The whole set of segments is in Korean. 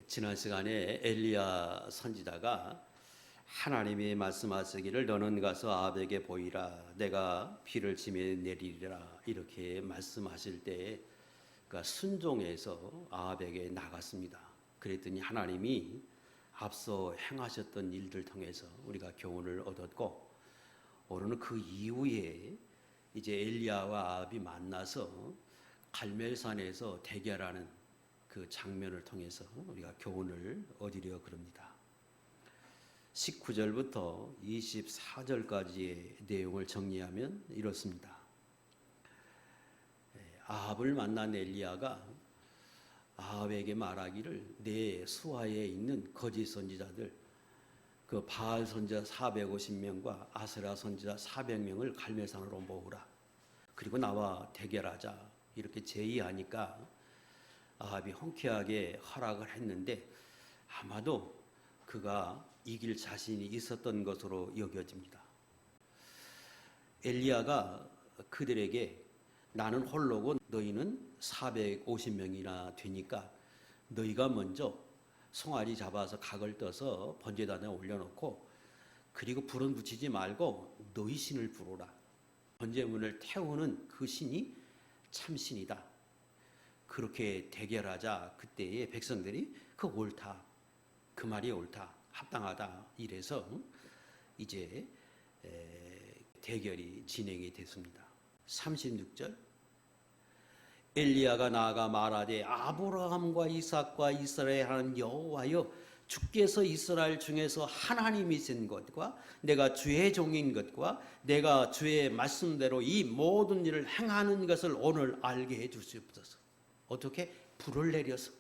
지난 시간에 엘리야 선지자가 하나님이 말씀하시기를 너는 가서 아합에게 보이라 내가 비를 짐에 내리리라 이렇게 말씀하실 때 그러니까 순종해서 아합에게 나갔습니다. 그랬더니 하나님이 앞서 행하셨던 일들 통해서 우리가 교훈을 얻었고 오늘은 그 이후에 이제 엘리야와 아합이 만나서 갈멜산에서 대결하는 그 장면을 통해서 우리가 교훈을 얻으려 그럽니다. 19절부터 24절까지의 내용을 정리하면 이렇습니다. 아합을 만난 엘리야가 아합에게 말하기를 내 수하에 있는 거짓 선지자들 그 바알 선지자 450명과 아세라 선지자 400명을 갈멜산으로 모으라. 그리고 나와 대결하자. 이렇게 제의하니까 아합이 흔쾌하게 허락을 했는데 아마도 그가 이길 자신이 있었던 것으로 여겨집니다. 엘리야가 그들에게 나는 홀로고 너희는 450명이나 되니까 너희가 먼저 송아지 잡아서 각을 떠서 번제단에 올려놓고 그리고 불은 붙이지 말고 너희 신을 부르라. 번제물을 태우는 그 신이 참신이다. 그렇게 대결하자 그때의 백성들이 그 옳다. 그 말이 옳다. 합당하다. 이래서 이제 대결이 진행이 됐습니다. 36절 엘리야가 나아가 말하되 아브라함과 이삭과 이스라엘 하는 여호와여 주께서 이스라엘 중에서 하나님이신 것과 내가 주의 종인 것과 내가 주의 말씀대로 이 모든 일을 행하는 것을 오늘 알게 해 주시옵소서. 어떻게? 불을 내려서.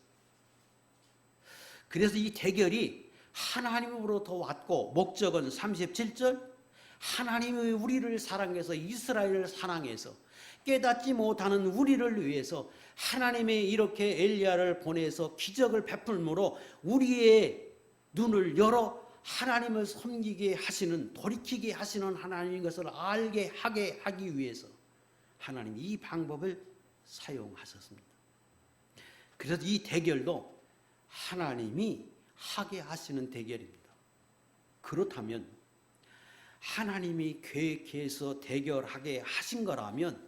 그래서 이 대결이 하나님으로부터 왔고 목적은 37절 하나님이 우리를 사랑해서 이스라엘을 사랑해서 깨닫지 못하는 우리를 위해서 하나님의 이렇게 엘리야를 보내서 기적을 베풀므로 우리의 눈을 열어 하나님을 섬기게 하시는 돌이키게 하시는 하나님인 것을 알게 하게 하기 위해서 하나님이 이 방법을 사용하셨습니다. 그래서 이 대결도 하나님이 하게 하시는 대결입니다. 그렇다면 하나님이 계획해서 대결하게 하신 거라면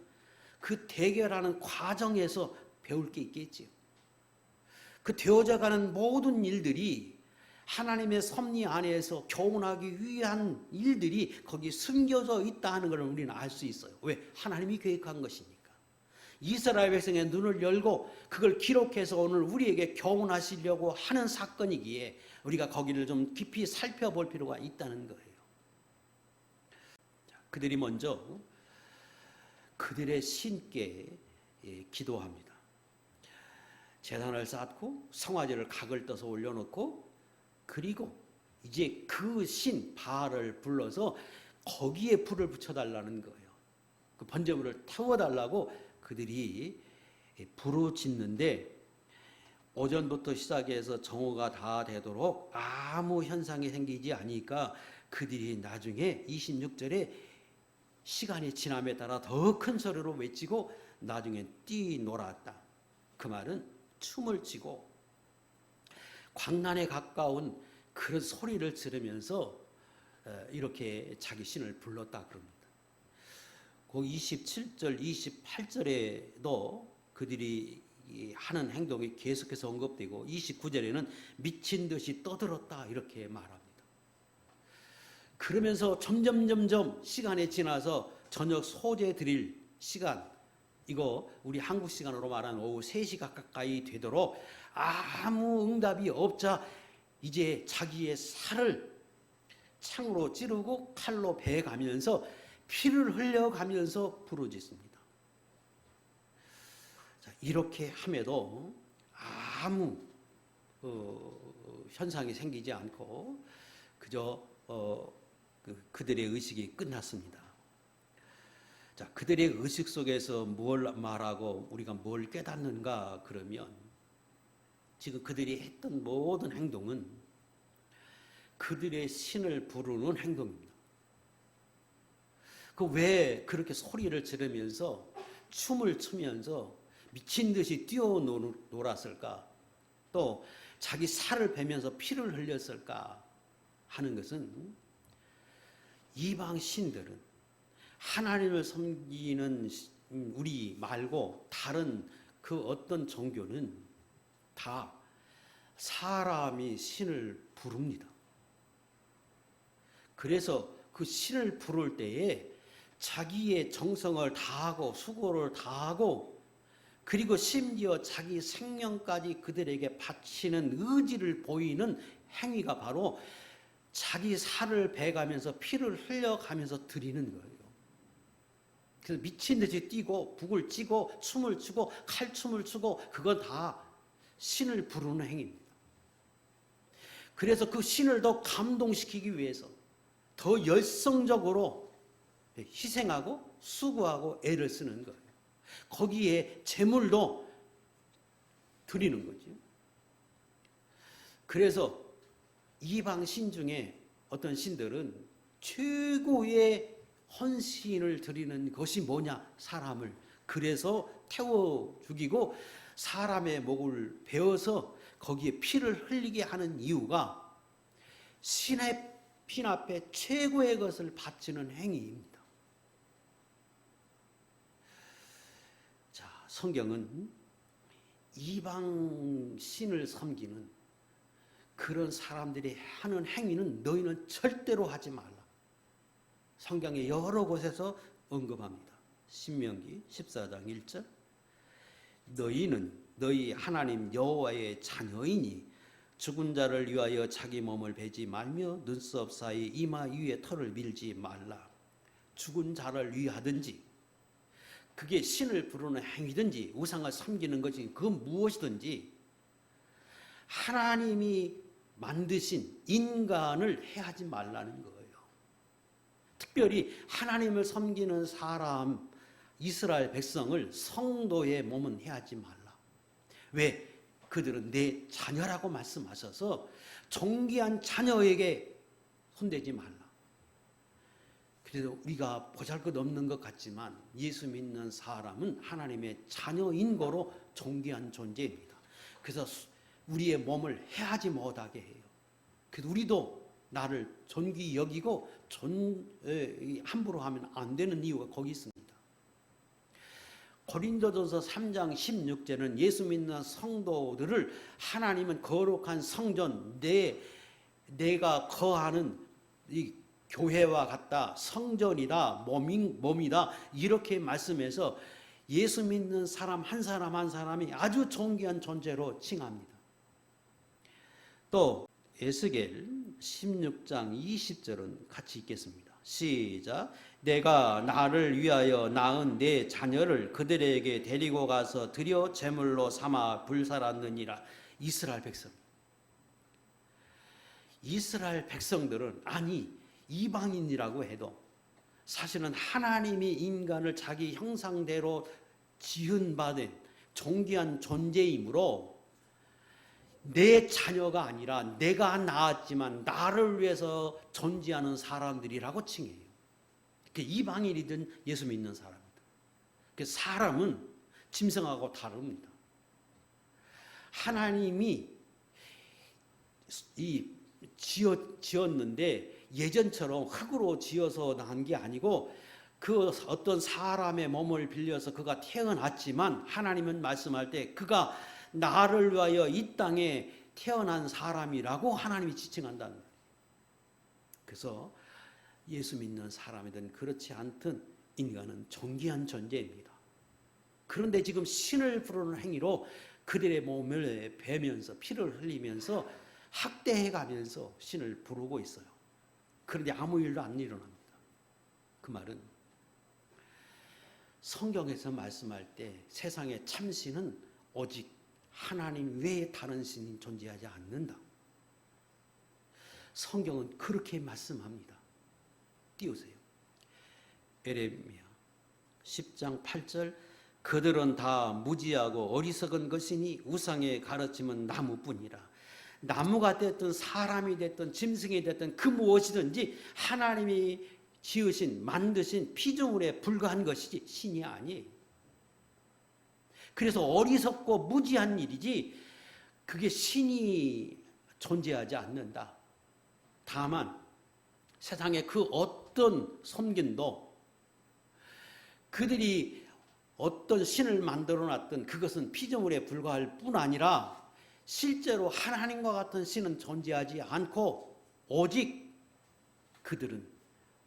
그 대결하는 과정에서 배울 게 있겠지요. 그 되어져가는 모든 일들이 하나님의 섭리 안에서 교훈하기 위한 일들이 거기 숨겨져 있다는 걸 우리는 알 수 있어요. 왜? 하나님이 계획한 것이니까. 이스라엘 백성의 눈을 열고 그걸 기록해서 오늘 우리에게 교훈하시려고 하는 사건이기에 우리가 거기를 좀 깊이 살펴볼 필요가 있다는 거예요. 그들이 먼저 그들의 신께 기도합니다. 제단을 쌓고 송아지를 각을 떠서 올려놓고 그리고 이제 그 신 바알을 불러서 거기에 불을 붙여달라는 거예요. 그 번제물을 태워달라고 그들이 부르짖는데 오전부터 시작해서 정오가 다 되도록 아무 현상이 생기지 않으니까 그들이 나중에 26절에 시간이 지남에 따라 더 큰 소리로 외치고 나중에 뛰놀았다. 그 말은 춤을 추고 광란에 가까운 그런 소리를 들으면서 이렇게 자기 신을 불렀다 그럽니다. 그 27절, 28절에도 그들이 하는 행동이 계속해서 언급되고 29절에는 미친 듯이 떠들었다 이렇게 말합니다. 그러면서 점점 시간이 지나서 저녁 소재 드릴 시간 이거 우리 한국 시간으로 말하는 오후 3시 가까이 되도록 아무 응답이 없자 이제 자기의 살을 창으로 찌르고 칼로 베가면서 피를 흘려가면서 부르짖습니다. 자, 이렇게 함에도 아무 현상이 생기지 않고 그저 그들의 의식이 끝났습니다. 자, 그들의 의식 속에서 뭘 말하고 우리가 뭘 깨닫는가 그러면 지금 그들이 했던 모든 행동은 그들의 신을 부르는 행동입니다. 그 왜 그렇게 소리를 지르면서 춤을 추면서 미친 듯이 뛰어놀았을까? 또 자기 살을 베면서 피를 흘렸을까 하는 것은 이방 신들은 하나님을 섬기는 우리 말고 다른 그 어떤 종교는 다 사람이 신을 부릅니다. 그래서 그 신을 부를 때에 자기의 정성을 다하고 수고를 다하고 그리고 심지어 자기 생명까지 그들에게 바치는 의지를 보이는 행위가 바로 자기 살을 베가면서 피를 흘려가면서 드리는 거예요. 그래서 미친 듯이 뛰고 북을 찌고 춤을 추고 칼춤을 추고 그건 다 신을 부르는 행위입니다. 그래서 그 신을 더 감동시키기 위해서 더 열성적으로 희생하고 수고하고 애를 쓰는 거예요. 거기에 제물도 드리는 거죠. 그래서 이방 신 중에 어떤 신들은 최고의 헌신을 드리는 것이 뭐냐? 사람을. 그래서 태워 죽이고 사람의 목을 베어서 거기에 피를 흘리게 하는 이유가 신의 신 앞에 최고의 것을 바치는 행위입니다. 자, 성경은 이방 신을 섬기는 그런 사람들이 하는 행위는 너희는 절대로 하지 말라. 성경의 여러 곳에서 언급합니다. 신명기 14장 1절 너희는 너희 하나님 여호와의 자녀이니 죽은 자를 위하여 자기 몸을 베지 말며 눈썹 사이 이마 위에 털을 밀지 말라. 죽은 자를 위하든지 그게 신을 부르는 행위든지 우상을 섬기는 것이 그건 무엇이든지 하나님이 만드신 인간을 해하지 말라는 거예요. 특별히 하나님을 섬기는 사람 이스라엘 백성을 성도의 몸은 해하지 말라. 왜? 그들은 내 자녀라고 말씀하셔서 존귀한 자녀에게 손대지 말라. 그래서 우리가 보잘것없는 것 같지만 예수 믿는 사람은 하나님의 자녀인 거로 존귀한 존재입니다. 그래서 우리의 몸을 해하지 못하게 해요. 그래서 우리도 나를 존귀 여기고 함부로 하면 안 되는 이유가 거기 있습니다. 고린도전서 3장 16절은 예수 믿는 성도들을 하나님은 거룩한 성전 내가 거하는 이 교회와 같다 성전이다 몸이다 이렇게 말씀해서 예수 믿는 사람 한 사람 한 사람이 아주 존귀한 존재로 칭합니다. 또 에스겔 16장 20절은 같이 읽겠습니다. 시작. 내가 나를 위하여 낳은 내 자녀를 그들에게 데리고 가서 드려 제물로 삼아 불살았느니라. 이스라엘 백성. 이스라엘 백성들은 아니 이방인이라고 해도 사실은 하나님이 인간을 자기 형상대로 지은받은 존귀한 존재이므로 내 자녀가 아니라 내가 낳았지만 나를 위해서 존재하는 사람들이라고 칭해요. 이방인이든 예수 믿는 사람이든. 사람은 짐승하고 다릅니다. 하나님이 지었는데 예전처럼 흙으로 지어서 난 게 아니고 그 어떤 사람의 몸을 빌려서 그가 태어났지만 하나님은 말씀할 때 그가 나를 위하여 이 땅에 태어난 사람이라고 하나님이 지칭한다는 거예요. 그래서 예수 믿는 사람이든 그렇지 않든 인간은 존귀한 존재입니다. 그런데 지금 신을 부르는 행위로 그들의 몸을 베면서 피를 흘리면서 학대해가면서 신을 부르고 있어요. 그런데 아무 일도 안 일어납니다. 그 말은 성경에서 말씀할 때 세상의 참신은 오직 하나님 외에 다른 신이 존재하지 않는다. 성경은 그렇게 말씀합니다. 띄우세요. 에레미야 10장 8절 그들은 다 무지하고 어리석은 것이니 우상의 가르침은 나무뿐이라. 나무가 됐든 사람이 됐든 짐승이 됐든 그 무엇이든지 하나님이 지으신 만드신 피조물에 불과한 것이지 신이 아니에요. 그래서 어리석고 무지한 일이지 그게 신이 존재하지 않는다. 다만 세상의 그 어떤 섬긴도 그들이 어떤 신을 만들어 놨던 그것은 피조물에 불과할 뿐 아니라 실제로 하나님과 같은 신은 존재하지 않고 오직 그들은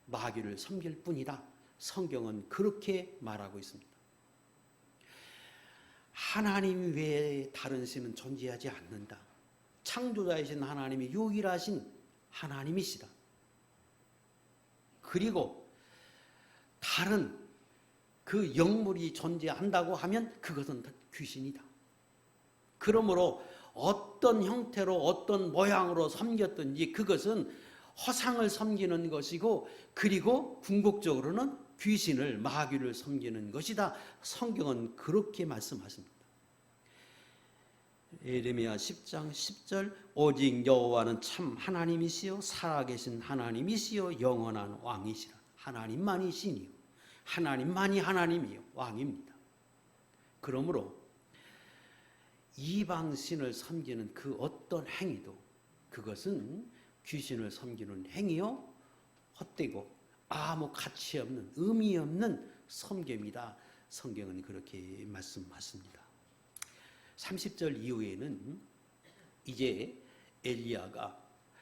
마귀를 섬길 뿐이다. 성경은 그렇게 말하고 있습니다. 하나님 외에 다른 신은 존재하지 않는다. 창조자이신 하나님이 유일하신 하나님이시다. 그리고 다른 그 영물이 존재한다고 하면 그것은 귀신이다. 그러므로 어떤 형태로 어떤 모양으로 섬겼든지 그것은 허상을 섬기는 것이고 그리고 궁극적으로는 귀신을 마귀를 섬기는 것이다. 성경은 그렇게 말씀하십니다. 예레미야 10장 10절 오직 여호와는 참 하나님이시요 살아계신 하나님이시요 영원한 왕이시라. 하나님만이 신이요 하나님만이 하나님이요 왕입니다. 그러므로 이방신을 섬기는 그 어떤 행위도 그것은 귀신을 섬기는 행위요 헛되고 아무 가치 없는 의미 없는 섬김이다. 성경은 그렇게 말씀하십니다. 30절 이후에는 이제 엘리야가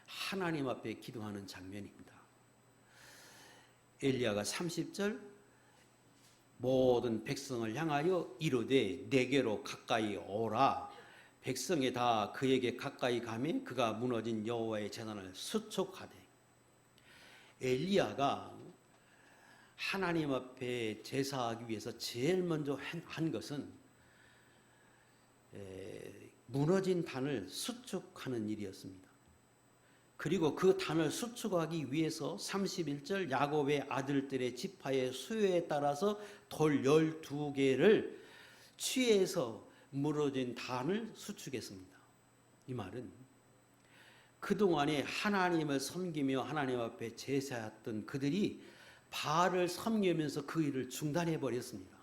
하나님 앞에 기도하는 장면입니다. 엘리야가 30절 모든 백성을 향하여 이르되 내게로 가까이 오라. 백성이 다 그에게 가까이 가매 그가 무너진 여호와의 제단을 수축하되. 엘리야가 하나님 앞에 제사하기 위해서 제일 먼저 한 것은 무너진 단을 수축하는 일이었습니다. 그리고 그 단을 수축하기 위해서 31절 야곱의 아들들의 지파의 수요에 따라서 돌 12개를 취해서 무너진 단을 수축했습니다. 이 말은 그동안에 하나님을 섬기며 하나님 앞에 제사했던 그들이 바알을 섬기면서 그 일을 중단해 버렸습니다.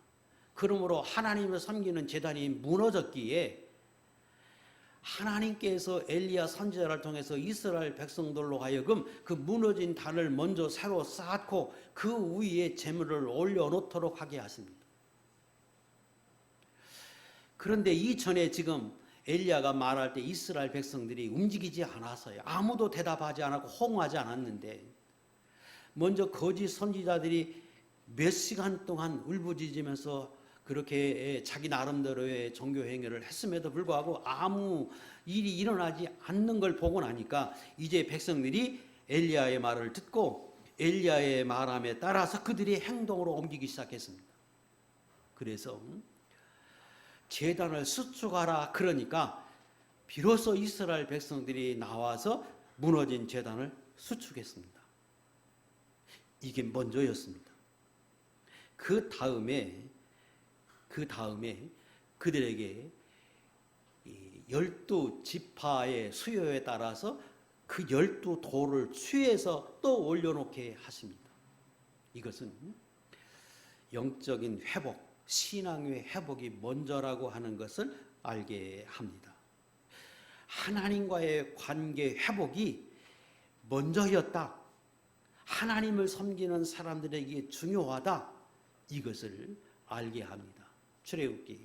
그러므로 하나님을 섬기는 제단이 무너졌기에 하나님께서 엘리야 선지자를 통해서 이스라엘 백성들로 하여금 그 무너진 단을 먼저 새로 쌓고 그 위에 제물을 올려놓도록 하게 하십니다. 그런데 이전에 지금 엘리야가 말할 때 이스라엘 백성들이 움직이지 않았어요. 아무도 대답하지 않았고 호응하지 않았는데 먼저 거짓 선지자들이 몇 시간 동안 울부짖으면서 그렇게 자기 나름대로의 종교 행위를 했음에도 불구하고 아무 일이 일어나지 않는 걸 보고 나니까 이제 백성들이 엘리야의 말을 듣고 엘리야의 말함에 따라서 그들이 행동으로 옮기기 시작했습니다. 그래서 제단을 수축하라 그러니까 비로소 이스라엘 백성들이 나와서 무너진 제단을 수축했습니다. 이게 먼저였습니다. 그 다음에 그들에게 12지파의 수요에 따라서 그 12돌을 취해서 또 올려놓게 하십니다. 이것은 영적인 회복, 신앙의 회복이 먼저라고 하는 것을 알게 합니다. 하나님과의 관계 회복이 먼저였다. 하나님을 섬기는 사람들에게 중요하다. 이것을 알게 합니다. 출애굽기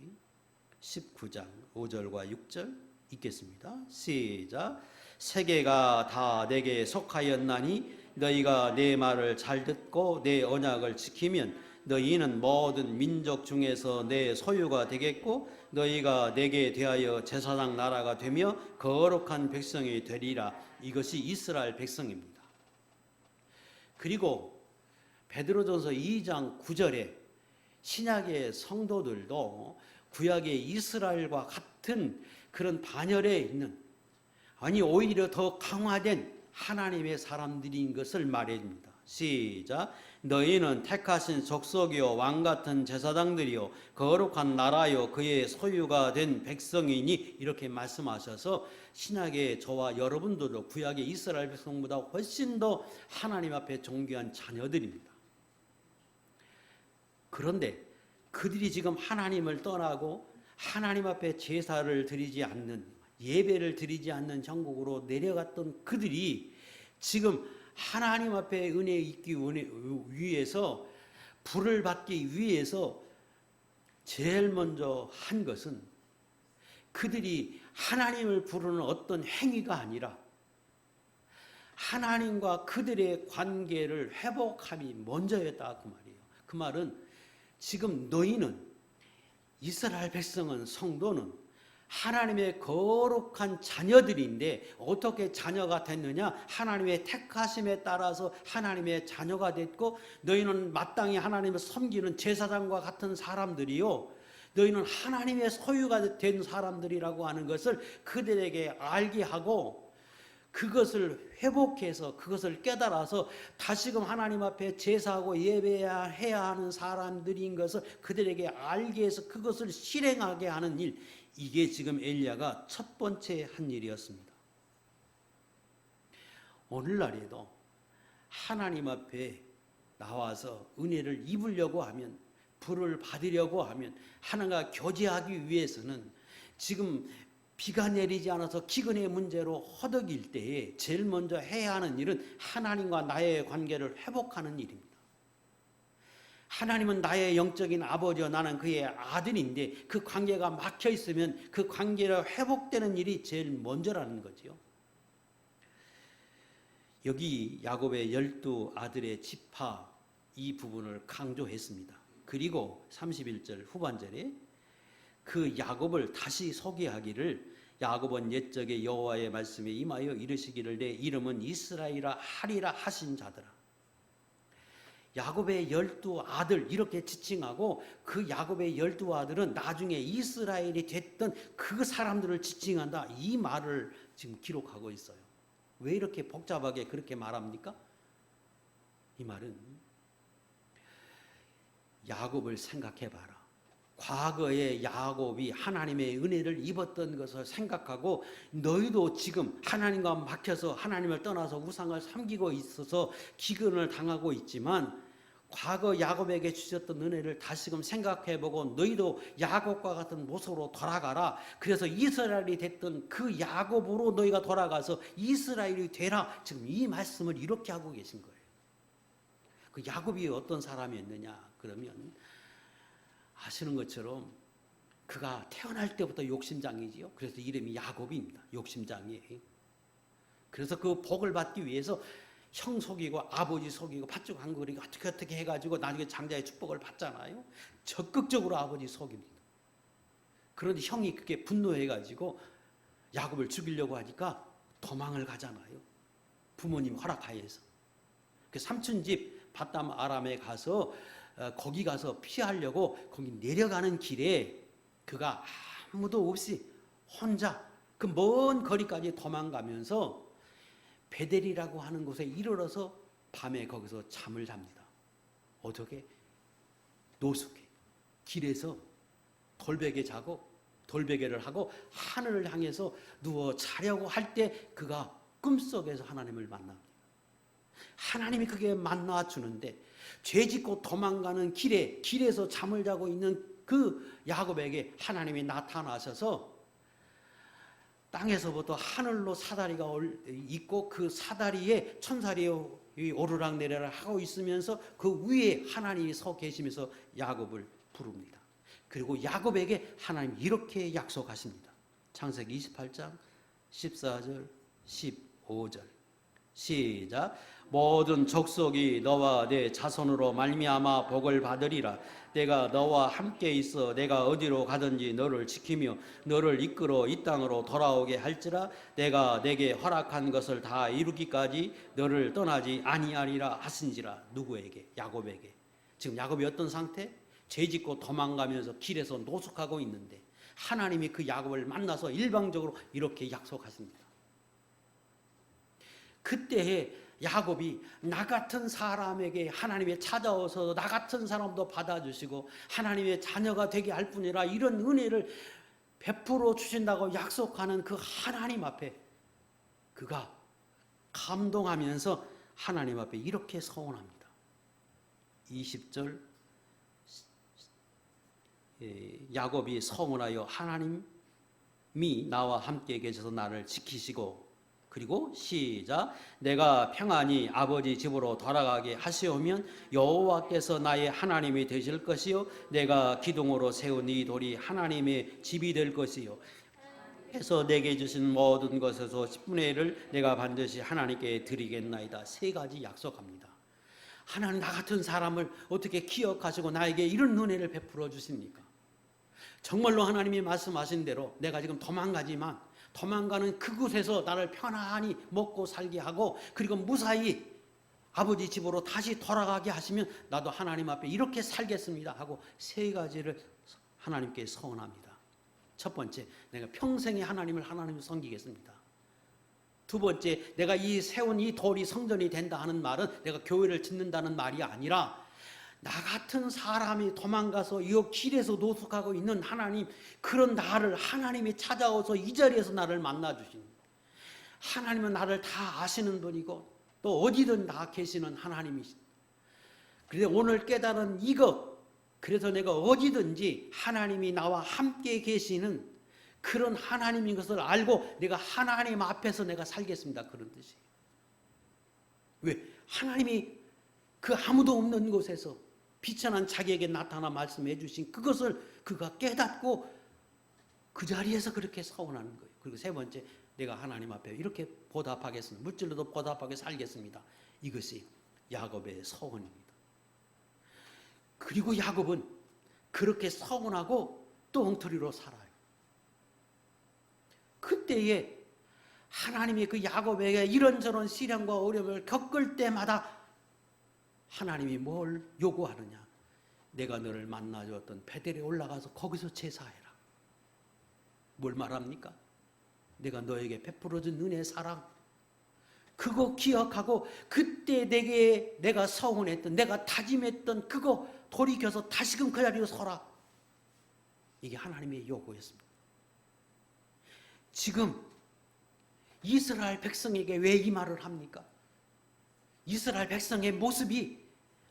19장 5절과 6절 읽겠습니다. 시작. 세계가 다 내게 속하였나니 너희가 내 말을 잘 듣고 내 언약을 지키면 너희는 모든 민족 중에서 내 소유가 되겠고 너희가 내게 대하여 제사장 나라가 되며 거룩한 백성이 되리라. 이것이 이스라엘 백성입니다. 그리고 베드로전서 2장 9절에 신약의 성도들도 구약의 이스라엘과 같은 그런 반열에 있는 아니 오히려 더 강화된 하나님의 사람들인 것을 말해줍니다. 시작. 너희는 택하신 족속이요 왕같은 제사장들이요 거룩한 나라요 그의 소유가 된 백성이니 이렇게 말씀하셔서 신약의 저와 여러분들도 구약의 이스라엘 백성보다 훨씬 더 하나님 앞에 존귀한 자녀들입니다. 그런데 그들이 지금 하나님을 떠나고 하나님 앞에 제사를 드리지 않는 예배를 드리지 않는 천국으로 내려갔던 그들이 지금 하나님 앞에 은혜 있기 위해서, 불을 받기 위해서 제일 먼저 한 것은 그들이 하나님을 부르는 어떤 행위가 아니라 하나님과 그들의 관계를 회복함이 먼저였다, 그 말이에요. 그 말은 지금 너희는, 이스라엘 백성은, 성도는 하나님의 거룩한 자녀들인데 어떻게 자녀가 됐느냐? 하나님의 택하심에 따라서 하나님의 자녀가 됐고, 너희는 마땅히 하나님을 섬기는 제사장과 같은 사람들이요, 너희는 하나님의 소유가 된 사람들이라고 하는 것을 그들에게 알게 하고, 그것을 회복해서 그것을 깨달아서 다시금 하나님 앞에 제사하고 예배해야 하는 사람들인 것을 그들에게 알게 해서 그것을 실행하게 하는 일, 이게 지금 엘리야가 첫 번째 한 일이었습니다. 오늘날에도 하나님 앞에 나와서 은혜를 입으려고 하면, 불을 받으려고 하면, 하나님과 교제하기 위해서는 지금 비가 내리지 않아서 기근의 문제로 허덕일 때에 제일 먼저 해야 하는 일은 하나님과 나의 관계를 회복하는 일입니다. 하나님은 나의 영적인 아버지요, 나는 그의 아들인데 그 관계가 막혀 있으면 그 관계가 회복되는 일이 제일 먼저라는 거죠. 여기 야곱의 12 아들의 지파, 이 부분을 강조했습니다. 그리고 31절 후반절에 그 야곱을 다시 소개하기를, 야곱은 옛적에 여호와의 말씀에 임하여 이르시기를 내 이름은 이스라엘이라 하리라 하신 자더라. 야곱의 12 아들 이렇게 지칭하고, 그 야곱의 12 아들은 나중에 이스라엘이 됐던 그 사람들을 지칭한다, 이 말을 지금 기록하고 있어요. 왜 이렇게 복잡하게 그렇게 말합니까? 이 말은 야곱을 생각해 봐라. 과거에 야곱이 하나님의 은혜를 입었던 것을 생각하고, 너희도 지금 하나님과 막혀서 하나님을 떠나서 우상을 섬기고 있어서 기근을 당하고 있지만, 과거 야곱에게 주셨던 은혜를 다시금 생각해보고 너희도 야곱과 같은 모습으로 돌아가라. 그래서 이스라엘이 됐던 그 야곱으로 너희가 돌아가서 이스라엘이 되라. 지금 이 말씀을 이렇게 하고 계신 거예요. 그 야곱이 어떤 사람이었느냐 그러면, 아시는 것처럼 그가 태어날 때부터 욕심장이지요. 그래서 이름이 야곱입니다. 욕심장이에요. 그래서 그 복을 받기 위해서 형 속이고 아버지 속이고 팥죽 한 그릇 어떻게 해가지고 나중에 장자의 축복을 받잖아요. 적극적으로 아버지 속입니다. 그런데 형이 그게 분노해가지고 야곱을 죽이려고 하니까 도망을 가잖아요. 부모님 허락하에서. 그 삼촌 집 바담 아람에 가서 거기 가서 피하려고 거기 내려가는 길에 그가 아무도 없이 혼자 그 먼 거리까지 도망가면서 베델이라고 하는 곳에 이르러서 밤에 거기서 잠을 잡니다. 어떻게? 노숙해. 길에서 돌베개 자고 돌베개를 하고 하늘을 향해서 누워 자려고 할 때 그가 꿈속에서 하나님을 만납니다. 하나님이 그게 만나 주는데, 죄짓고 도망가는 길에서 잠을 자고 있는 그 야곱에게 하나님이 나타나셔서 땅에서부터 하늘로 사다리가 있고 그 사다리에 천사리 오르락 내리락 하고 있으면서 그 위에 하나님이 서 계시면서 야곱을 부릅니다. 그리고 야곱에게 하나님 이렇게 약속하십니다. 창세기 28장 14절 15절 시작. 모든 족속이 너와 내 자손으로 말미암아 복을 받으리라. 내가 너와 함께 있어 내가 어디로 가든지 너를 지키며 너를 이끌어 이 땅으로 돌아오게 할지라. 내가 내게 허락한 것을 다 이루기까지 너를 떠나지 아니하리라 하신지라. 누구에게? 야곱에게. 지금 야곱이 어떤 상태? 죄짓고 도망가면서 길에서 노숙하고 있는데 하나님이 그 야곱을 만나서 일방적으로 이렇게 약속하십니다. 그때에 야곱이 나 같은 사람에게 하나님이 찾아와서 나 같은 사람도 받아주시고 하나님의 자녀가 되게 할 뿐이라 이런 은혜를 베풀어 주신다고 약속하는 그 하나님 앞에 그가 감동하면서 하나님 앞에 이렇게 서원합니다. 20절 야곱이 서원하여 하나님 나와 함께 계셔서 나를 지키시고, 그리고 시작. 내가 평안히 아버지 집으로 돌아가게 하시오면 여호와께서 나의 하나님이 되실 것이요 내가 기둥으로 세운 이 돌이 하나님의 집이 될 것이요 해서 내게 주신 모든 것에서 10분의 1을 내가 반드시 하나님께 드리겠나이다. 세 가지 약속합니다. 하나님, 나 같은 사람을 어떻게 기억하시고 나에게 이런 은혜를 베풀어 주십니까? 정말로 하나님이 말씀하신 대로 내가 지금 도망가지만 도망가는 그곳에서 나를 편안히 먹고 살게 하고, 그리고 무사히 아버지 집으로 다시 돌아가게 하시면 나도 하나님 앞에 이렇게 살겠습니다 하고 세 가지를 하나님께 서원합니다. 첫 번째, 내가 평생에 하나님을 섬기겠습니다. 두 번째, 내가 이 세운 이 돌이 성전이 된다 하는 말은 내가 교회를 짓는다는 말이 아니라 나 같은 사람이 도망가서 이 길에서 노숙하고 있는 하나님, 그런 나를 하나님이 찾아와서 이 자리에서 나를 만나주신, 하나님은 나를 다 아시는 분이고 또 어디든 다 계시는 하나님이신. 그래서 오늘 깨달은 이것, 그래서 내가 어디든지 하나님이 나와 함께 계시는 그런 하나님인 것을 알고 내가 하나님 앞에서 내가 살겠습니다, 그런 뜻이에요. 왜? 하나님이 그 아무도 없는 곳에서 비천한 자기에게 나타나 말씀해 주신 그것을 그가 깨닫고 그 자리에서 그렇게 서원하는 거예요. 그리고 세 번째, 내가 하나님 앞에 이렇게 보답하겠습니다. 물질로도 보답하게 살겠습니다. 이것이 야곱의 서원입니다. 그리고 야곱은 그렇게 서원하고 또 엉터리로 살아요. 그때에 하나님이 그 야곱에게 이런저런 시련과 어려움을 겪을 때마다 하나님이 뭘 요구하느냐? 내가 너를 만나주었던 베델에 올라가서 거기서 제사해라. 뭘 말합니까? 내가 너에게 베풀어준 은혜, 사랑, 그거 기억하고 그때 내가 서운했던, 내가 다짐했던 그거 돌이켜서 다시금 그 자리에 서라. 이게 하나님의 요구였습니다. 지금 이스라엘 백성에게 왜 이 말을 합니까? 이스라엘 백성의 모습이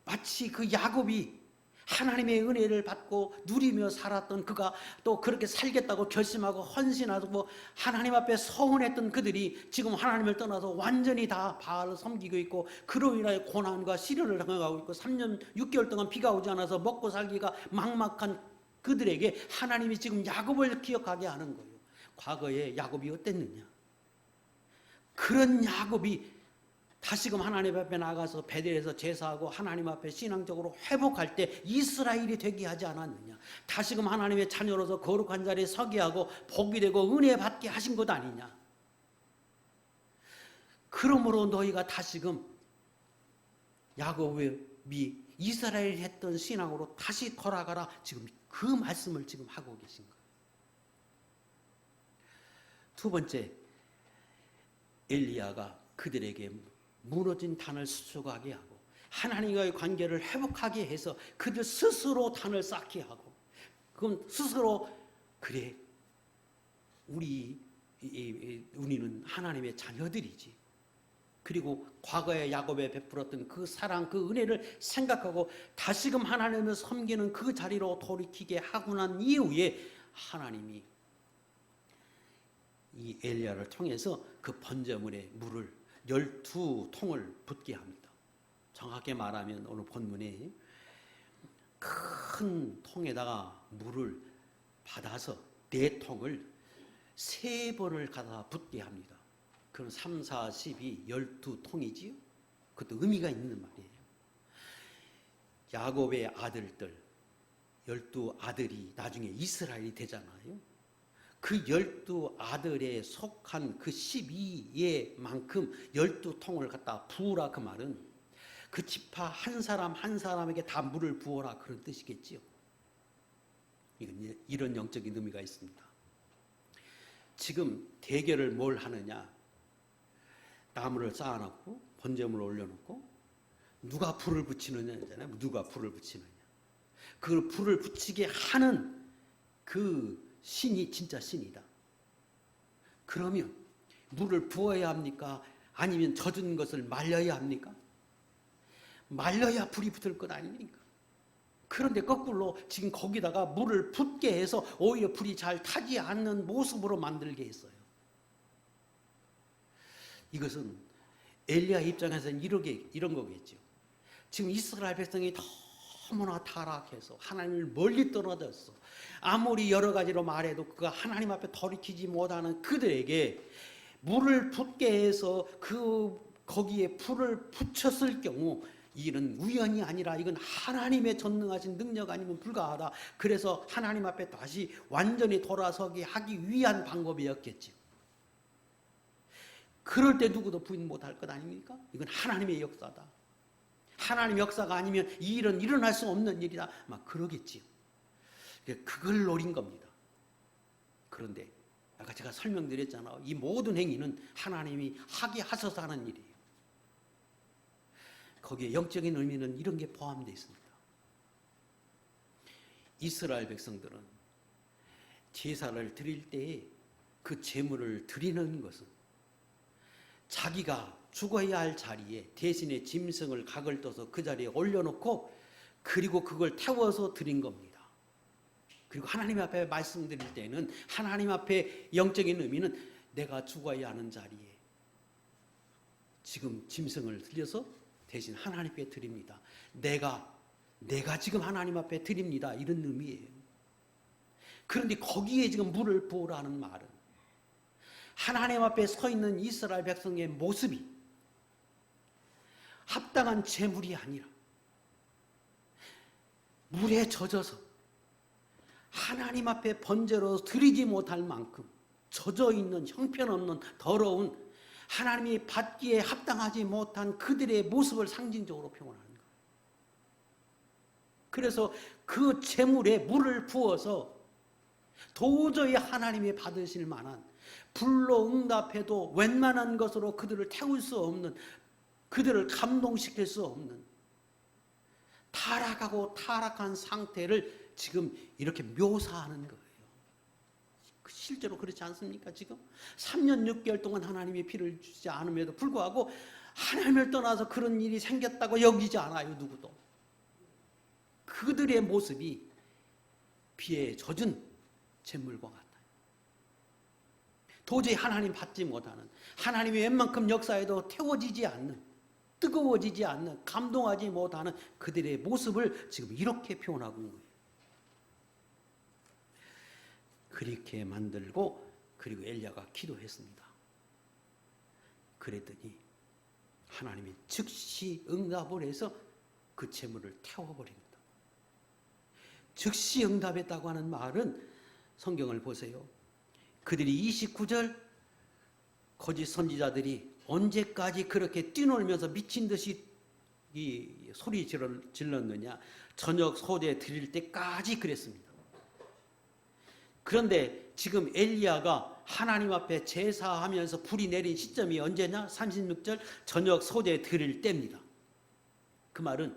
마치 그 야곱이 하나님의 은혜를 받고 누리며 살았던 그가 또 그렇게 살겠다고 결심하고 헌신하고 하나님 앞에 서운했던 그들이 지금 하나님을 떠나서 완전히 다 바알을 섬기고 있고, 그로 인하여 고난과 시련을 당하고 있고 3년 6개월 동안 비가 오지 않아서 먹고 살기가 막막한 그들에게 하나님이 지금 야곱을 기억하게 하는 거예요. 과거에 야곱이 어땠느냐? 그런 야곱이 다시금 하나님 앞에 나가서 베델에서 제사하고 하나님 앞에 신앙적으로 회복할 때 이스라엘이 되게 하지 않았느냐? 다시금 하나님의 자녀로서 거룩한 자리에 서게 하고 복이 되고 은혜 받게 하신 것 아니냐? 그러므로 너희가 다시금 야곱이 이스라엘이 했던 신앙으로 다시 돌아가라. 지금 그 말씀을 지금 하고 계신 거예요. 두 번째, 엘리야가 그들에게 무너진 단을 수축하게 하고 하나님과의 관계를 회복하게 해서 그들 스스로 단을 쌓게 하고, 그럼 스스로 그래, 우리는 하나님의 자녀들이지. 그리고 과거에 야곱에 베풀었던 그 사랑, 그 은혜를 생각하고 다시금 하나님을 섬기는 그 자리로 돌이키게 하고 난 이후에 하나님이 이 엘리야를 통해서 그 번제물에 물을 12통을 붓게 합니다. 정확히 말하면 오늘 본문에 큰 통에다가 물을 받아서 4통을 3번을 갖다 붓게 합니다. 그럼 3, 4, 12, 12통이지요. 그것도 의미가 있는 말이에요. 야곱의 아들들 12아들이 나중에 이스라엘이 되잖아요. 그 12아들에 속한 그 12의 만큼 12통을 갖다 부으라, 그 말은 그 지파 한 사람 한 사람에게 다 물을 부어라, 그런 뜻이겠지요. 이런 영적인 의미가 있습니다. 지금 대결을 뭘 하느냐? 나무를 쌓아놓고 번제물을 올려놓고 누가 불을 붙이느냐잖아요. 누가 불을 붙이느냐. 그 불을 붙이게 하는 그 신이 진짜 신이다. 그러면 물을 부어야 합니까? 아니면 젖은 것을 말려야 합니까? 말려야 불이 붙을 것 아닙니까? 그런데 거꾸로 지금 거기다가 물을 붓게 해서 오히려 불이 잘 타지 않는 모습으로 만들게 했어요. 이것은 엘리야 입장에서는 이런 거겠죠. 지금 이스라엘 백성이 너무나 타락해서 하나님을 멀리 떨어졌어. 아무리 여러 가지로 말해도 그가 하나님 앞에 돌이키지 못하는 그들에게 물을 붓게 해서 거기에 불을 붙였을 경우 이는 우연이 아니라 이건 하나님의 전능하신 능력 아니면 불가하다. 그래서 하나님 앞에 다시 완전히 돌아서게 하기 위한 방법이었겠죠. 그럴 때 누구도 부인 못할 것 아닙니까? 이건 하나님의 역사다. 하나님 역사가 아니면 이 일은 일어날 수 없는 일이다. 막 그러겠지요. 그걸 노린 겁니다. 그런데 아까 제가 설명드렸잖아요. 이 모든 행위는 하나님이 하게 하셔서 하는 일이에요. 거기에 영적인 의미는 이런 게 포함되어 있습니다. 이스라엘 백성들은 제사를 드릴 때에 그 제물을 드리는 것은 자기가 죽어야 할 자리에 대신에 짐승을 각을 떠서 그 자리에 올려놓고 그리고 그걸 태워서 드린 겁니다. 그리고 하나님 앞에 말씀드릴 때는 하나님 앞에 영적인 의미는 내가 죽어야 하는 자리에 지금 짐승을 들여서 대신 하나님께 드립니다. 내가 지금 하나님 앞에 드립니다. 이런 의미예요. 그런데 거기에 지금 물을 부으라는 말은 하나님 앞에 서 있는 이스라엘 백성의 모습이 합당한 제물이 아니라 물에 젖어서 하나님 앞에 번제로 드리지 못할 만큼 젖어있는 형편없는 더러운 하나님이 받기에 합당하지 못한 그들의 모습을 상징적으로 표현하는 거예요. 그래서 그 제물에 물을 부어서 도저히 하나님이 받으실 만한 불로 응답해도 웬만한 것으로 그들을 태울 수 없는, 그들을 감동시킬 수 없는 타락하고 타락한 상태를 지금 이렇게 묘사하는 거예요. 실제로 그렇지 않습니까? 지금 3년 6개월 동안 하나님이 피를 주지 않음에도 불구하고 하나님을 떠나서 그런 일이 생겼다고 여기지 않아요. 누구도. 그들의 모습이 피에 젖은 제물과 같아요. 도저히 하나님 받지 못하는, 하나님이 웬만큼 역사에도 태워지지 않는, 뜨거워지지 않는, 감동하지 못하는 그들의 모습을 지금 이렇게 표현하고 있는 거예요. 그렇게 만들고 그리고 엘리야가 기도했습니다. 그랬더니 하나님이 즉시 응답을 해서 그 제물을 태워버립니다. 즉시 응답했다고 하는 말은 성경을 보세요. 그들이 29절 거짓 선지자들이 언제까지 그렇게 뛰놀면서 미친 듯이 이 소리 질렀느냐. 저녁 소제 드릴 때까지 그랬습니다. 그런데 지금 엘리야가 하나님 앞에 제사하면서 불이 내린 시점이 언제냐? 36절 저녁 소제 드릴 때입니다. 그 말은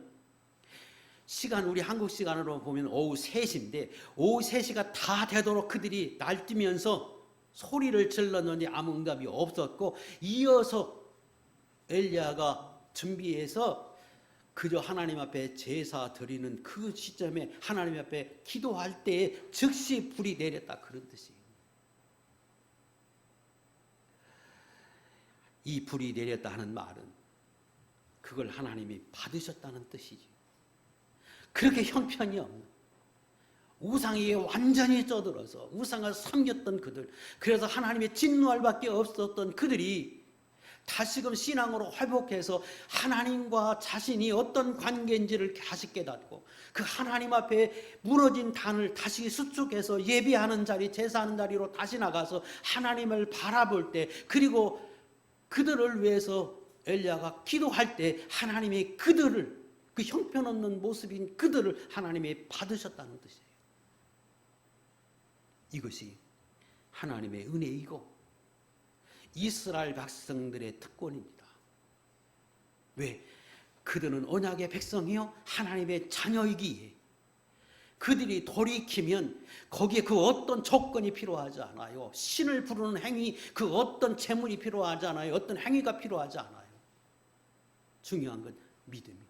시간, 우리 한국 시간으로 보면 오후 3시인데 오후 3시가 다 되도록 그들이 날뛰면서 소리를 질렀는데 아무 응답이 없었고, 이어서 엘리야가 준비해서 그저 하나님 앞에 제사 드리는 그 시점에 하나님 앞에 기도할 때에 즉시 불이 내렸다, 그런 뜻이에요. 이 불이 내렸다 하는 말은 그걸 하나님이 받으셨다는 뜻이지. 그렇게 형편이 없는, 우상에 완전히 쩌들어서 우상을 섬겼던 그들, 그래서 하나님의 진노할 밖에 없었던 그들이 다시금 신앙으로 회복해서 하나님과 자신이 어떤 관계인지를 다시 깨닫고 그 하나님 앞에 무너진 단을 다시 수축해서 예배하는 자리, 제사하는 자리로 다시 나가서 하나님을 바라볼 때, 그리고 그들을 위해서 엘리야가 기도할 때 하나님이 그들을, 그 형편없는 모습인 그들을 하나님이 받으셨다는 뜻이에요. 이것이 하나님의 은혜이고 이스라엘 백성들의 특권입니다. 왜? 그들은 언약의 백성이요 하나님의 자녀이기에 그들이 돌이키면 거기에 그 어떤 조건이 필요하지 않아요. 신을 부르는 행위, 그 어떤 재물이 필요하지 않아요. 어떤 행위가 필요하지 않아요. 중요한 건 믿음이에요.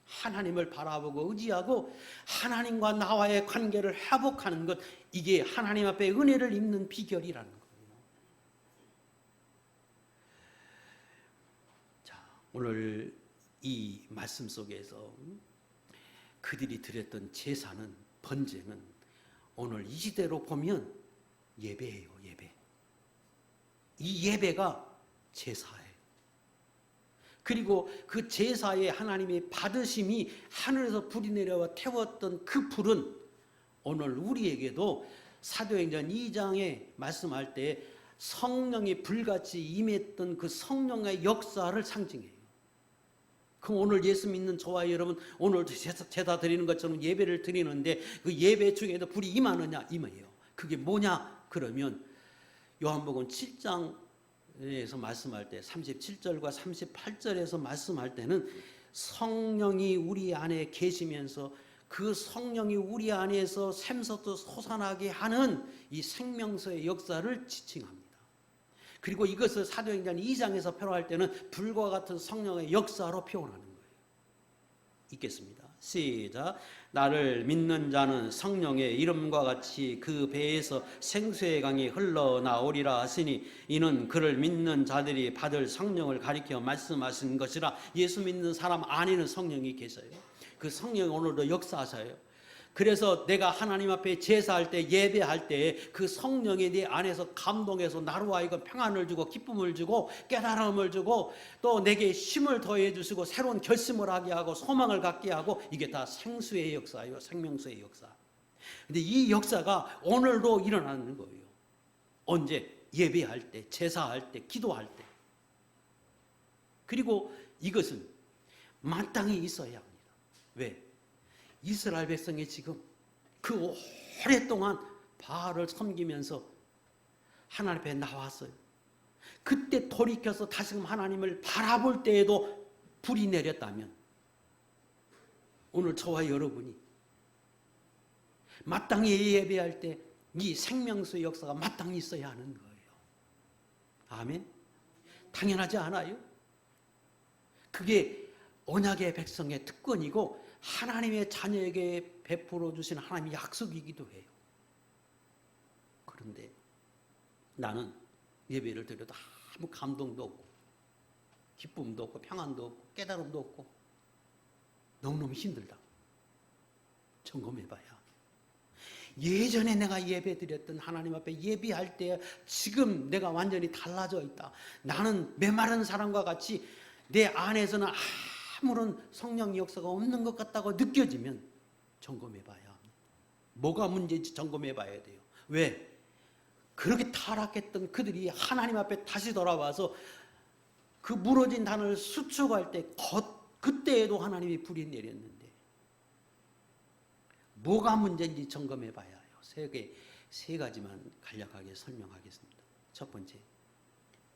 하나님을 바라보고 의지하고 하나님과 나와의 관계를 회복하는 것, 이게 하나님 앞에 은혜를 입는 비결이라는 거예요. 자, 오늘 이 말씀 속에서 그들이 드렸던 제사는, 번제는 오늘 이 시대로 보면 예배예요. 예배. 이 예배가 제사예요. 그리고 그 제사에 하나님의 받으심이 하늘에서 불이 내려와 태웠던 그 불은 오늘 우리에게도 사도행전 2장에 말씀할 때 성령이 불같이 임했던 그 성령의 역사를 상징해요. 그럼 오늘 예수 믿는 저와 여러분, 오늘도 제사 드리는 것처럼 예배를 드리는데 그 예배 중에도 불이 임하느냐? 임해요. 그게 뭐냐? 그러면 요한복음 7장에서 말씀할 때 37절과 38절에서 말씀할 때는 성령이 우리 안에 계시면서 그 성령이 우리 안에서 샘솟듯 솟아나게 하는 이 생명서의 역사를 지칭합니다. 그리고 이것을 사도행전 2장에서 표현할 때는 불과 같은 성령의 역사로 표현하는 거예요. 읽겠습니다. 시작. 나를 믿는 자는 성령의 이름과 같이 그 배에서 생수의 강이 흘러나오리라 하시니 이는 그를 믿는 자들이 받을 성령을 가리켜 말씀하신 것이라. 예수 믿는 사람 안에는 성령이 계셔요. 그 성령이 오늘도 역사하셔요. 그래서 내가 하나님 앞에 제사할 때, 예배할 때 그 성령이 내 안에서 감동해서 나로 하여금 평안을 주고 기쁨을 주고 깨달음을 주고 또 내게 힘을 더해 주시고 새로운 결심을 하게 하고 소망을 갖게 하고, 이게 다 생수의 역사예요. 생명수의 역사. 근데 이 역사가 오늘도 일어나는 거예요. 언제? 예배할 때, 제사할 때, 기도할 때. 그리고 이것은 마땅히 있어야 합니다. 왜? 이스라엘 백성이 지금 그 오랫동안 바알을 섬기면서 하나님 앞에 나왔어요. 그때 돌이켜서 다시금 하나님을 바라볼 때에도 불이 내렸다면 오늘 저와 여러분이 마땅히 예배할 때 이 생명수의 역사가 마땅히 있어야 하는 거예요. 아멘? 당연하지 않아요? 그게 언약의 백성의 특권이고 하나님의 자녀에게 베풀어 주신 하나님의 약속이기도 해요. 그런데 나는 예배를 드려도 아무 감동도 없고 기쁨도 없고 평안도 없고 깨달음도 없고 너무너무 힘들다. 점검해봐야. 예전에 내가 예배 드렸던 하나님 앞에 예배할 때 지금 내가 완전히 달라져 있다. 나는 메마른 사람과 같이 내 안에서는 아무런 성령 역사가 없는 것 같다고 느껴지면 점검해봐야 합니다. 뭐가 문제인지 점검해봐야 돼요. 왜? 그렇게 타락했던 그들이 하나님 앞에 다시 돌아와서 그 무너진 단을 수축할 때 그때에도 하나님이 불이 내렸는데 뭐가 문제인지 점검해봐야 해요. 세 가지만 간략하게 설명하겠습니다. 첫 번째,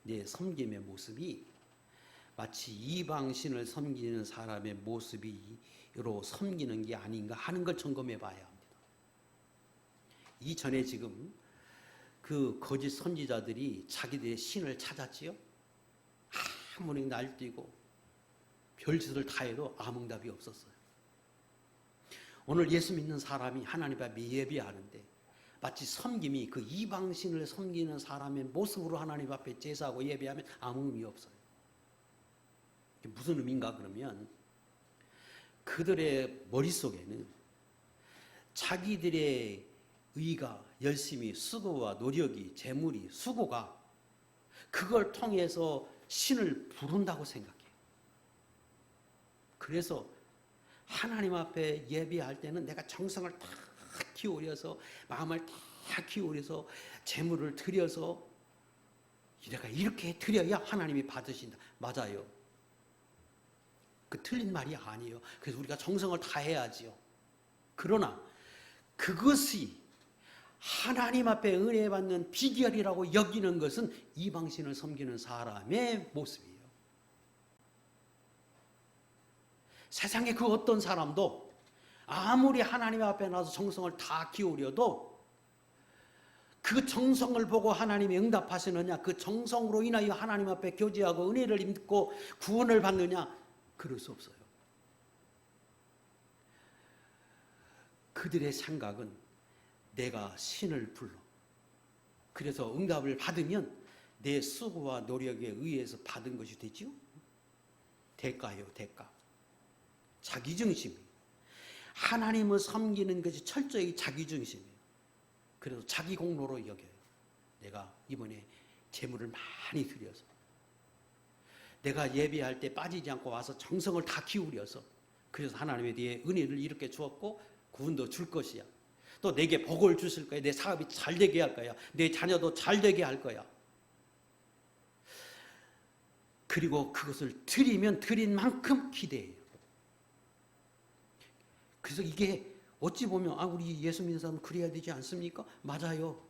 내 섬김의 모습이 마치 이방신을 섬기는 사람의 모습으로 섬기는 게 아닌가 하는 걸 점검해 봐야 합니다. 이전에 지금 그 거짓 선지자들이 자기들의 신을 찾았지요. 아무리 날뛰고 별짓을 다 해도 아무 응답이 없었어요. 오늘 예수 믿는 사람이 하나님 앞에 예배하는데 마치 섬김이 그 이방신을 섬기는 사람의 모습으로 하나님 앞에 제사하고 예배하면 아무 의미 없어요. 무슨 의미인가 그러면 그들의 머릿속에는 자기들의 의가, 열심히, 수고와 노력이, 재물이, 수고가 그걸 통해서 신을 부른다고 생각해요. 그래서 하나님 앞에 예배할 때는 내가 정성을 다 기울여서 마음을 다 기울여서 재물을 드려서 내가 이렇게 드려야 하나님이 받으신다. 맞아요. 그 틀린 말이 아니에요. 그래서 우리가 정성을 다해야지요. 그러나 그것이 하나님 앞에 은혜 받는 비결이라고 여기는 것은 이방신을 섬기는 사람의 모습이에요. 세상에 그 어떤 사람도 아무리 하나님 앞에 나서 정성을 다 기울여도 그 정성을 보고 하나님이 응답하시느냐, 그 정성으로 인하여 하나님 앞에 교제하고 은혜를 입고 구원을 받느냐, 그럴 수 없어요. 그들의 생각은 내가 신을 불러. 그래서 응답을 받으면 내 수고와 노력에 의해서 받은 것이 되지요. 대가요, 대가. 자기중심이에요. 하나님을 섬기는 것이 철저히 자기중심이에요. 그래서 자기 공로로 여겨요. 내가 이번에 재물을 많이 들여서, 내가 예배할 때 빠지지 않고 와서 정성을 다 기울여서, 그래서 하나님에 대해 은혜를 이렇게 주었고 구원도 줄 것이야. 또 내게 복을 주실 거야. 내 사업이 잘 되게 할 거야. 내 자녀도 잘 되게 할 거야. 그리고 그것을 드리면 드린 만큼 기대해요. 그래서 이게 어찌 보면 우리 예수 믿는 사람은 그래야 되지 않습니까? 맞아요.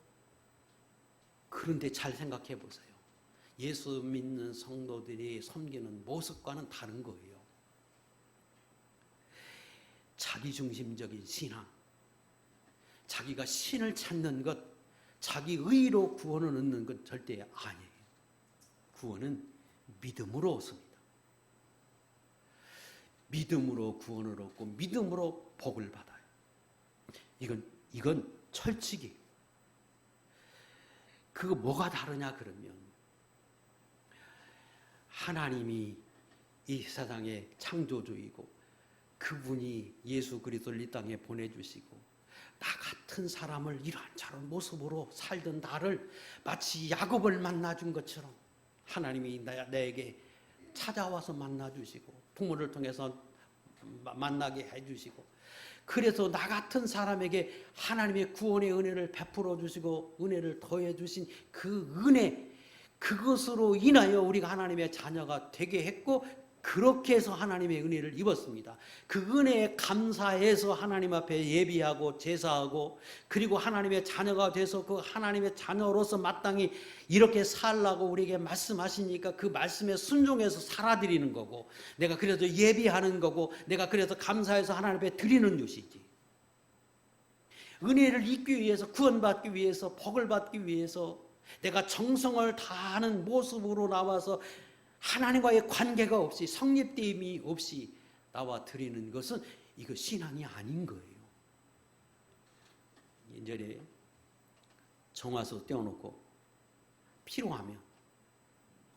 그런데 잘 생각해 보세요. 예수 믿는 성도들이 섬기는 모습과는 다른 거예요. 자기중심적인 신앙, 자기가 신을 찾는 것, 자기 의로 구원을 얻는 것 절대 아니에요. 구원은 믿음으로 얻습니다. 믿음으로 구원을 얻고 믿음으로 복을 받아요. 이건 철칙이에요. 그거 뭐가 다르냐 그러면, 하나님이 이 세상의 창조주이고 그분이 예수 그리스도를 이 땅에 보내주시고 나 같은 사람을 이런저런 모습으로 살던 나를 마치 야곱을 만나준 것처럼 하나님이 내게 찾아와서 만나주시고 부모를 통해서 만나게 해주시고, 그래서 나 같은 사람에게 하나님의 구원의 은혜를 베풀어 주시고 은혜를 더해 주신 그 은혜, 그것으로 인하여 우리가 하나님의 자녀가 되게 했고, 그렇게 해서 하나님의 은혜를 입었습니다. 그 은혜에 감사해서 하나님 앞에 예비하고 제사하고, 그리고 하나님의 자녀가 돼서 그 하나님의 자녀로서 마땅히 이렇게 살라고 우리에게 말씀하시니까 그 말씀에 순종해서 살아드리는 거고, 내가 그래서 예비하는 거고, 내가 그래서 감사해서 하나님 앞에 드리는 것이지. 은혜를 입기 위해서, 구원받기 위해서, 복을 받기 위해서 내가 정성을 다하는 모습으로 나와서 하나님과의 관계가 없이, 성립됨이 없이 나와 드리는 것은 이거 신앙이 아닌 거예요. 예전에 정화소 떼어놓고 필요하면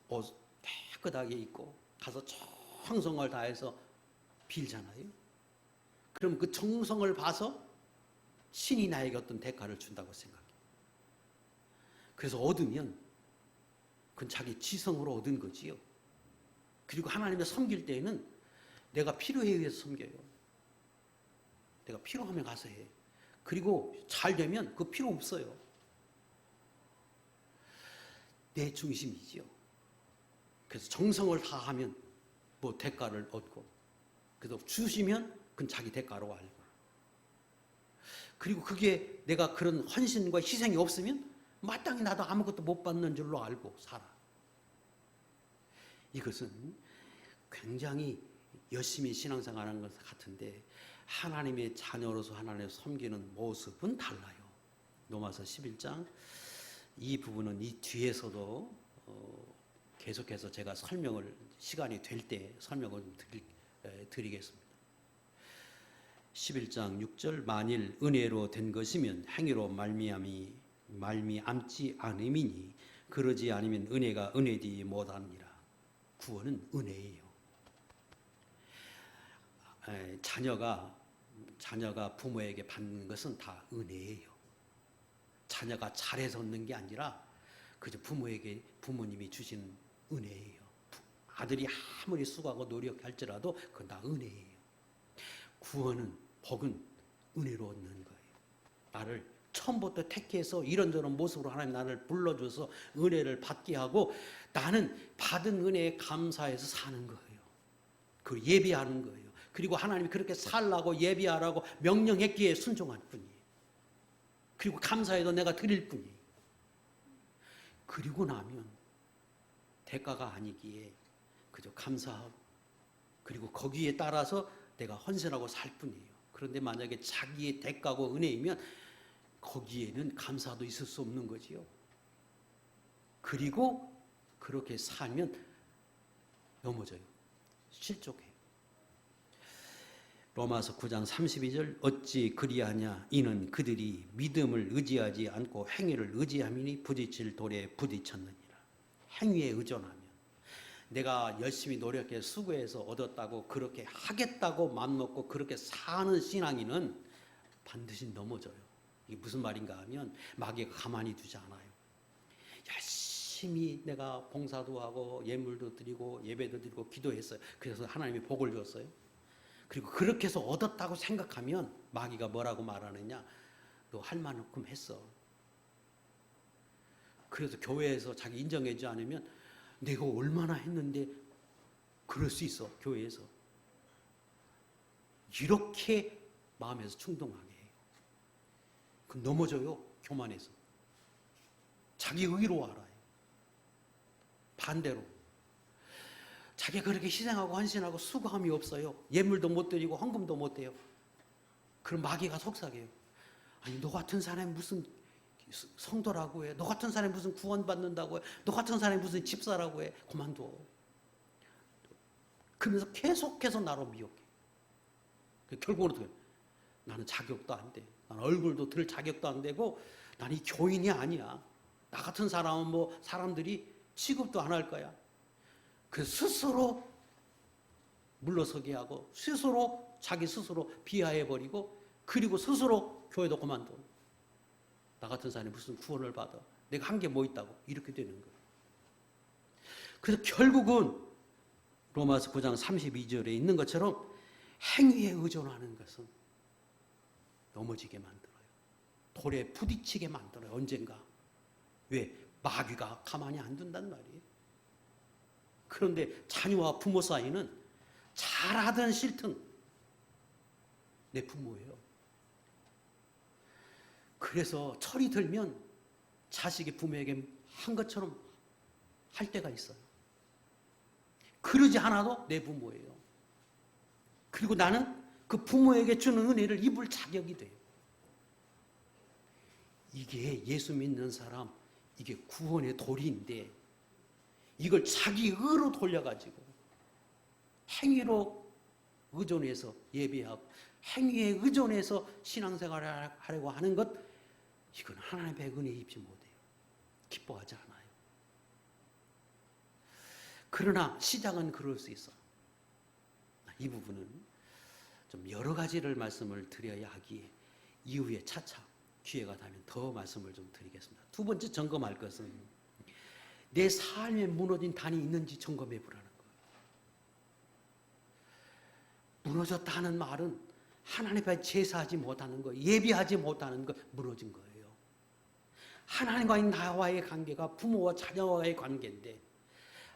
옷 깨끗하게 입고 가서 정성을 다해서 빌잖아요. 그럼 그 정성을 봐서 신이 나에게 어떤 대가를 준다고 생각해요. 그래서 얻으면 그건 자기 지성으로 얻은 거지요. 그리고 하나님을 섬길 때에는 내가 필요에 의해서 섬겨요. 내가 필요하면 가서 해. 그리고 잘 되면 그 필요 없어요. 내 중심이지요. 그래서 정성을 다하면 뭐 대가를 얻고, 그래서 주시면 그건 자기 대가로 알고, 그리고 그게 내가 그런 헌신과 희생이 없으면 마땅히 나도 아무것도 못 받는 줄로 알고 살아. 이것은 굉장히 열심히 신앙생활하는 것 같은데 하나님의 자녀로서 하나님을 섬기는 모습은 달라요. 로마서 11장 이 부분은 이 뒤에서도 계속해서 제가 설명을, 시간이 될 때 설명을 드리겠습니다. 11장 6절, 만일 은혜로 된 것이면 행위로 말미암지 않음이니 그러지 않으면 은혜가 은혜되지 못하니라. 구원은 은혜예요. 자녀가 부모에게 받는 것은 다 은혜예요. 자녀가 잘해서 얻는 게 아니라 그저 부모님이 주신 은혜예요. 아들이 아무리 수고하고 노력할지라도 그건 다 은혜예요. 구원은, 복은 은혜로 얻는 거예요. 나를 처음부터 택해서 이런저런 모습으로 하나님 나를 불러줘서 은혜를 받게 하고, 나는 받은 은혜에 감사해서 사는 거예요. 그리고 예비하는 거예요. 그리고 하나님이 그렇게 살라고 예비하라고 명령했기에 순종할 뿐이에요. 그리고 감사해서 내가 드릴 뿐이에요. 그리고 나면 대가가 아니기에 그저 감사하고, 그리고 거기에 따라서 내가 헌신하고 살 뿐이에요. 그런데 만약에 자기의 대가고 은혜이면 거기에는 감사도 있을 수 없는 거지요. 그리고 그렇게 살면 넘어져요. 실족해요. 로마서 9장 32절 어찌 그리하냐 이는 그들이 믿음을 의지하지 않고 행위를 의지함이니 부딪힐 돌에 부딪혔느니라. 행위에 의존하면 내가 열심히 노력해 수고해서 얻었다고 그렇게 하겠다고 맘먹고 그렇게 사는 신앙인은 반드시 넘어져요. 이게 무슨 말인가 하면 마귀가 가만히 두지 않아요. 열심히 내가 봉사도 하고 예물도 드리고 예배도 드리고 기도했어요. 그래서 하나님이 복을 줬어요. 그리고 그렇게 해서 얻었다고 생각하면 마귀가 뭐라고 말하느냐, 너 할 만큼 했어. 그래서 교회에서 자기 인정해주지 않으면 내가 얼마나 했는데 그럴 수 있어. 교회에서 이렇게 마음에서 충동하게 해요. 그럼 넘어져요. 교만해서 자기 의로 알아요. 반대로 자기가 그렇게 희생하고 헌신하고 수고함이 없어요. 예물도 못 드리고 헌금도 못 해요. 그럼 마귀가 속삭여요. 아니 너 같은 사람이 무슨 성도라고 해. 너 같은 사람이 무슨 구원받는다고 해. 너 같은 사람이 무슨 집사라고 해. 그만둬. 그러면서 계속해서 나로 미혹해. 결국은 어떻게 나는 자격도 안 돼. 나는 얼굴도 들 자격도 안 되고 나는 이 교인이 아니야. 나 같은 사람은 뭐 사람들이 취급도 안 할 거야. 그 스스로 물러서게 하고 스스로 자기 스스로 비하해버리고 그리고 스스로 교회도 그만둬. 나 같은 사람이 무슨 구원을 받아. 내가 한 게 뭐 있다고. 이렇게 되는 거예요. 그래서 결국은 로마서 9장 32절에 있는 것처럼 행위에 의존하는 것은 넘어지게 만들어요. 돌에 부딪히게 만들어요. 언젠가. 왜? 마귀가 가만히 안 둔단 말이에요. 그런데 자녀와 부모 사이는 잘하든 싫든 내 부모예요. 그래서 철이 들면 자식이 부모에게 한 것처럼 할 때가 있어요. 그러지 않아도 내 부모예요. 그리고 나는 그 부모에게 주는 은혜를 입을 자격이 돼요. 이게 예수 믿는 사람, 이게 구원의 도리인데 이걸 자기 의로 돌려가지고 행위로 의존해서 예배하고 행위에 의존해서 신앙생활을 하려고 하는 것, 이건 하나님의 은혜 입지 못해요. 기뻐하지 않아요. 그러나 시작은 그럴 수 있어. 이 부분은 좀 여러 가지를 말씀을 드려야 하기에 이후에 차차 기회가 되면 더 말씀을 좀 드리겠습니다. 두 번째 점검할 것은 내 삶에 무너진 단이 있는지 점검해 보라는 거예요. 무너졌다 하는 말은 하나님 앞에 제사하지 못하는 거, 예비하지 못하는 거, 무너진 거예요. 하나님과의 나와의 관계가 부모와 자녀와의 관계인데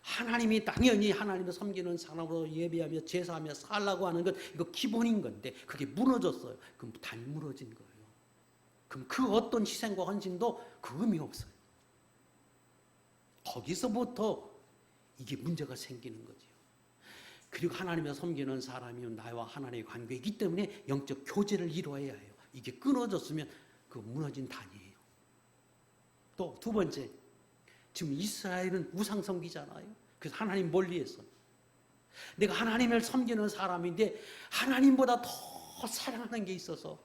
하나님이 당연히 하나님을 섬기는 사람으로 예배하며 제사하며 살라고 하는 것, 이거 기본인 건데 그게 무너졌어요. 그럼 단이 무너진 거예요. 그럼 그 어떤 희생과 헌신도 그 의미 없어요. 거기서부터 이게 문제가 생기는 거죠. 그리고 하나님을 섬기는 사람이 나와 하나님의 관계이기 때문에 영적 교제를 이루어야 해요. 이게 끊어졌으면 그 무너진 단이에요. 또 두 번째, 지금 이스라엘은 우상 섬기잖아요. 그래서 하나님 멀리했어. 내가 하나님을 섬기는 사람인데 하나님보다 더 사랑하는 게 있어서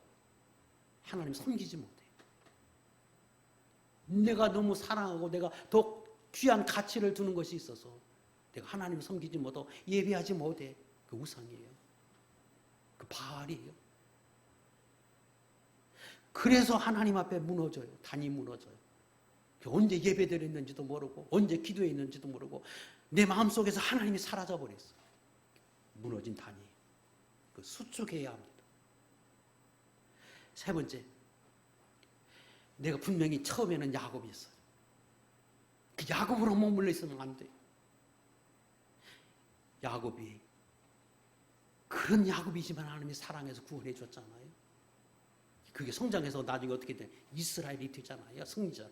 하나님 섬기지 못해요. 내가 너무 사랑하고 내가 더 귀한 가치를 두는 것이 있어서 내가 하나님을 섬기지 못하고 예배하지 못해. 그 우상이에요. 그 바알이에요. 그래서 하나님 앞에 무너져요. 단이 무너져요. 언제 예배드렸는지도 모르고 언제 기도했는지도 모르고 내 마음속에서 하나님이 사라져 버렸어요. 무너진 단이. 그 수축해야 합니다. 세 번째, 내가 분명히 처음에는 야곱이었어요. 그 야곱으로 머물러 있으면 안 돼요. 야곱이 그런 야곱이지만 하나님이 사랑해서 구원해 줬잖아요. 그게 성장해서 나중에 어떻게 돼? 이스라엘이 되잖아요. 승리자로.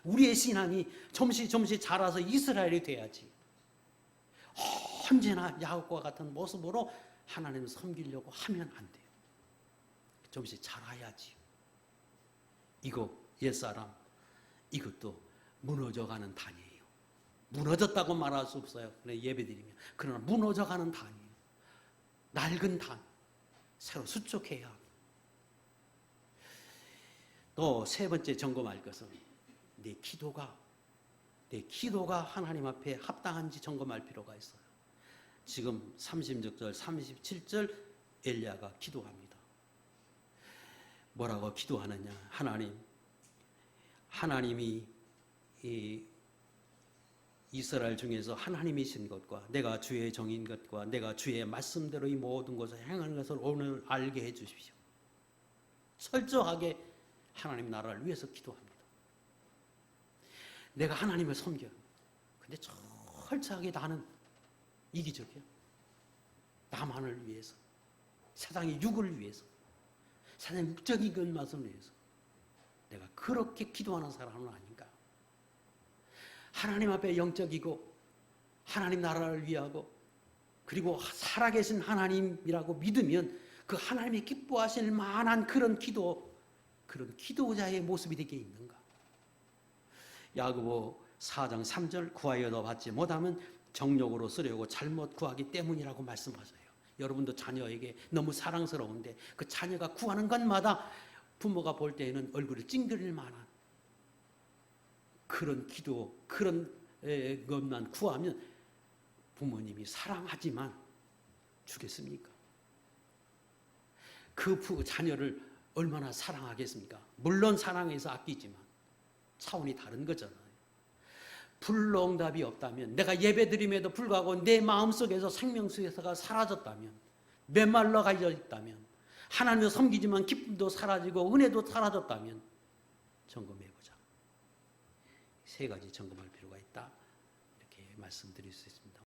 우리의 신앙이 점시 자라서 이스라엘이 돼야지. 언제나 야곱과 같은 모습으로 하나님을 섬기려고 하면 안 돼요. 점시 자라야지. 이거 옛사람, 이것도 무너져가는 단이에요. 무너졌다고 말할 수 없어요. 예배드리면. 그러나 무너져가는 단이에요. 낡은 단. 새로 수축해야 합니다. 또 세 번째 점검할 것은 내 기도가 하나님 앞에 합당한지 점검할 필요가 있어요. 지금 36절, 37절 엘리야가 기도합니다. 뭐라고 기도하느냐? 하나님이 이 이스라엘 중에서 하나님이신 것과 내가 주의 종인 것과 내가 주의 말씀대로 이 모든 것을 행하는 것을 오늘 알게 해 주십시오. 철저하게 하나님 나라를 위해서 기도합니다. 내가 하나님을 섬겨요. 근데 철저하게 나는 이기적이야. 나만을 위해서, 세상의 육을 위해서, 세상의 육적인 것만을 위해서 내가 그렇게 기도하는 사람은 아닌가. 하나님 앞에 영적이고 하나님 나라를 위하고 그리고 살아계신 하나님이라고 믿으면 그 하나님이 기뻐하실 만한 그런 기도자의 모습이 되게 있는가. 야고보 4장 3절 구하여 도 받지 못하면 정욕으로 쓰려고 잘못 구하기 때문이라고 말씀하셔요. 여러분도 자녀에게 너무 사랑스러운데 그 자녀가 구하는 것마다 부모가 볼 때에는 얼굴을 찡그릴 만한 그런 기도, 그런 것만 구하면 부모님이 사랑하지만 주겠습니까? 그 자녀를 얼마나 사랑하겠습니까? 물론 사랑해서 아끼지만 차원이 다른 거잖아요. 불응답이 없다면, 내가 예배드림에도 불구하고 내 마음속에서 생명수에서가 사라졌다면, 메말라 가져 있다면, 하나님을 섬기지만 기쁨도 사라지고 은혜도 사라졌다면 점검해보자. 세 가지 점검할 필요가 있다. 이렇게 말씀드릴 수 있습니다.